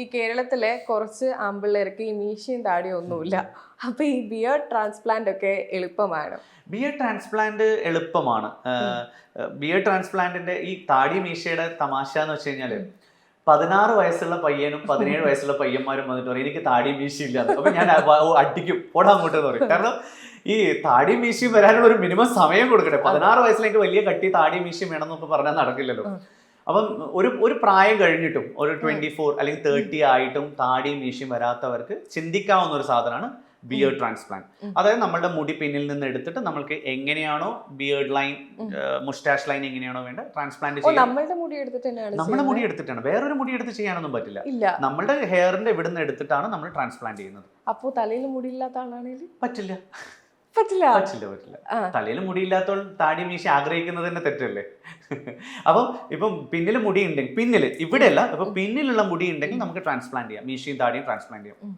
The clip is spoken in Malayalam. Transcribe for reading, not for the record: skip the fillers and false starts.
ഈ കേരളത്തിലെ കുറച്ച് ആമ്പിള്ളേർക്ക് ഈ മീശയും താടിയും ഒന്നുമില്ല. അപ്പൊ ഈ ബിയർഡ് ട്രാൻസ്പ്ലാന്റ് ഒക്കെ എളുപ്പമാണ്. ബിയർഡ് ട്രാൻസ്പ്ലാന്റ് എളുപ്പമാണ്. ബിയർഡ് ട്രാൻസ്പ്ലാന്റിന്റെ ഈ താടി മീശയുടെ തമാശ എന്ന് വെച്ച് കഴിഞ്ഞാല് 16 വയസ്സുള്ള പയ്യനും 17 വയസ്സുള്ള പയ്യന്മാരും വന്നിട്ട് പറയും എനിക്ക് താടി മീശയില്ല. അപ്പൊ ഞാൻ അടിക്കും ഓടാ അങ്ങോട്ട് എന്ന് പറയും. കാരണം ഈ താടി മീശയും വരാനുള്ള ഒരു മിനിമം സമയം കൊടുക്കട്ടെ. 16 വയസ്സിലേക്ക് വലിയ കട്ടി താടി മീശയും വേണം എന്നൊക്കെ പറഞ്ഞാൽ നടക്കില്ലല്ലോ. അപ്പം ഒരു പ്രായം കഴിഞ്ഞിട്ടും ഒരു 24 അല്ലെങ്കിൽ 30 ആയിട്ടും താടിയും മീശയും വരാത്തവർക്ക് ചിന്തിക്കാവുന്ന ഒരു സാധനമാണ് ബിയർഡ് ട്രാൻസ്പ്ലാന്റ്. അതായത് നമ്മളുടെ മുടി പിന്നിൽ നിന്ന് എടുത്തിട്ട് നമ്മൾക്ക് എങ്ങനെയാണോ ബിയർഡ് ലൈൻ മുസ്റ്റാഷ് ലൈൻ എങ്ങനെയാണോ വേണ്ട ട്രാൻസ്പ്ലാന്റ് ചെയ്യാം. നമ്മുടെ മുടി എടുത്തിട്ടാണ്, വേറൊരു മുടി എടുത്ത് ചെയ്യാനൊന്നും പറ്റില്ല. നമ്മളുടെ ഹെയറിന്റെ ഇവിടുന്ന് എടുത്തിട്ടാണ് നമ്മൾ ട്രാൻസ്പ്ലാന്റ് ചെയ്യുന്നത്. അപ്പോ തലയിൽ മുടിയില്ലാത്ത ആളാണെങ്കിൽ പറ്റില്ല. പറ്റില്ല. തലയിൽ മുടിയില്ലാത്തോൾ താടി മീശ ആഗ്രഹിക്കുന്നത് തന്നെ തെറ്റല്ലേ? അപ്പം ഇപ്പം പിന്നിൽ മുടി ഉണ്ടെങ്കിൽ, പിന്നിൽ ഇവിടെയല്ല, ഇപ്പൊ പിന്നിലുള്ള മുടി ഉണ്ടെങ്കിൽ നമുക്ക് ട്രാൻസ്പ്ലാന്റ് ചെയ്യാം, മീശയും താടിയും ട്രാൻസ്പ്ലാന്റ് ചെയ്യാം.